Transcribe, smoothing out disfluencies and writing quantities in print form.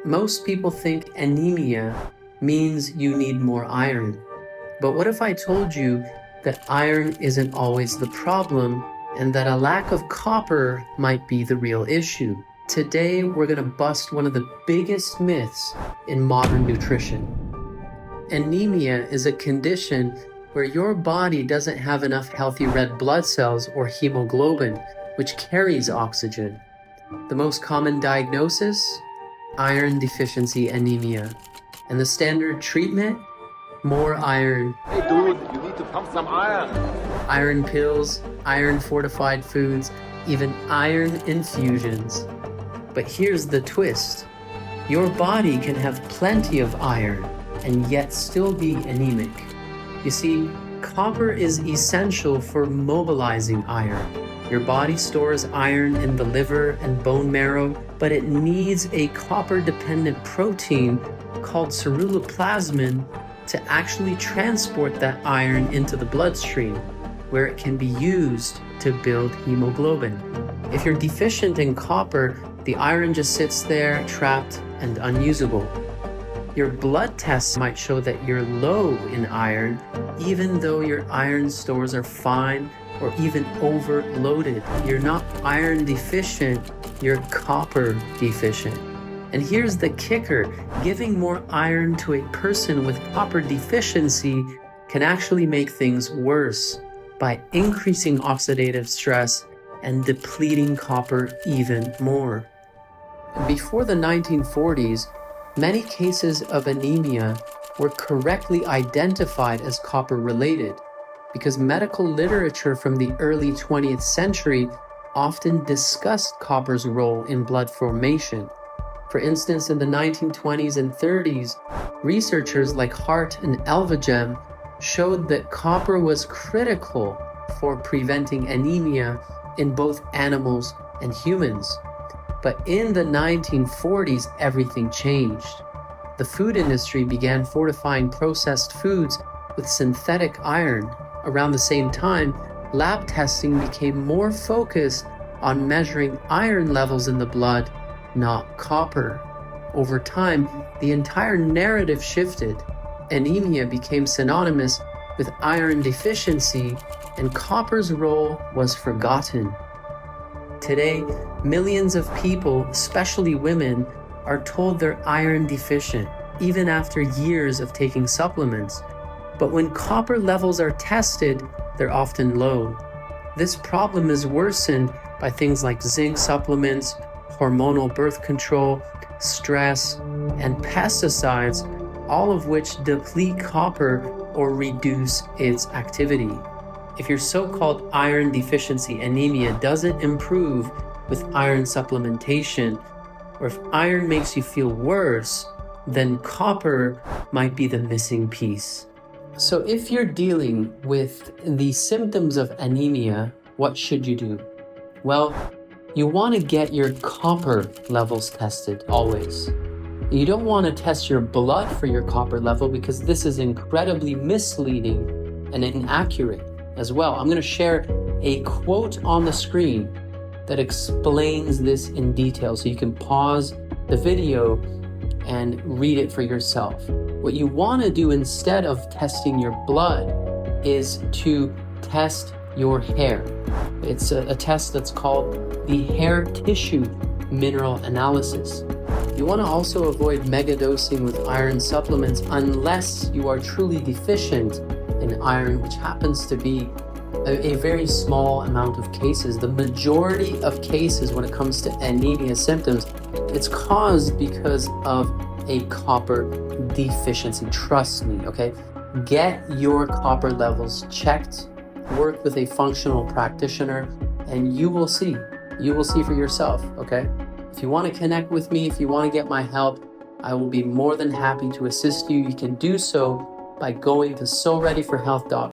Most people think anemia means you need more iron. But what if I told you that iron isn't always the problem and that a lack of copper might be the real issue? Today, we're going to bust one of the biggest myths in modern nutrition. Anemia is a condition where your body doesn't have enough healthy red blood cells or hemoglobin, which carries oxygen. The most common diagnosis? Iron deficiency anemia. And the standard treatment? More iron. Hey dude, you need to pump some iron. Iron pills, iron fortified foods, even iron infusions. But here's the twist. Your body can have plenty of iron and yet still be anemic. You see, copper is essential for mobilizing iron. Your body stores iron in the liver and bone marrow, but it needs a copper-dependent protein called ceruloplasmin to actually transport that iron into the bloodstream, where it can be used to build hemoglobin. If you're deficient in copper, the iron just sits there trapped and unusable. Your blood tests might show that you're low in iron, even though your iron stores are fine or even overloaded. You're not iron deficient, you're copper deficient. And here's the kicker, giving more iron to a person with copper deficiency can actually make things worse by increasing oxidative stress and depleting copper even more. Before the 1940s, many cases of anemia were correctly identified as copper-related because medical literature from the early 20th century often discussed copper's role in blood formation. For instance, in the 1920s and 30s, researchers like Hart and Elvegem showed that copper was critical for preventing anemia in both animals and humans. But in the 1940s, everything changed. The food industry began fortifying processed foods with synthetic iron. Around the same time, lab testing became more focused on measuring iron levels in the blood, not copper. Over time, the entire narrative shifted. Anemia became synonymous with iron deficiency, and copper's role was forgotten. Today, millions of people, especially women, are told they're iron deficient, even after years of taking supplements. But when copper levels are tested, they're often low. This problem is worsened by things like zinc supplements, hormonal birth control, stress, and pesticides, all of which deplete copper or reduce its activity. If your so-called iron deficiency anemia doesn't improve with iron supplementation, or if iron makes you feel worse, then copper might be the missing piece. So if you're dealing with the symptoms of anemia, what should you do? Well, you want to get your copper levels tested always. You don't want to test your blood for your copper level because this is incredibly misleading and inaccurate as well. I'm going to share a quote on the screen that explains this in detail, so you can pause the video and read it for yourself. What you want to do instead of testing your blood is to test your hair. It's a test that's called the hair tissue mineral analysis. You want to also avoid megadosing with iron supplements unless you are truly deficient in iron, which happens to be a very small amount of cases. The majority of cases when it comes to anemia symptoms, it's caused because of a copper deficiency. Trust me, okay? Get your copper levels checked, work with a functional practitioner, and you will see. You will see for yourself, okay? If you want to connect with me, if you want to get my help, I will be more than happy to assist you. You can do so by going to SoReadyForHealth.com.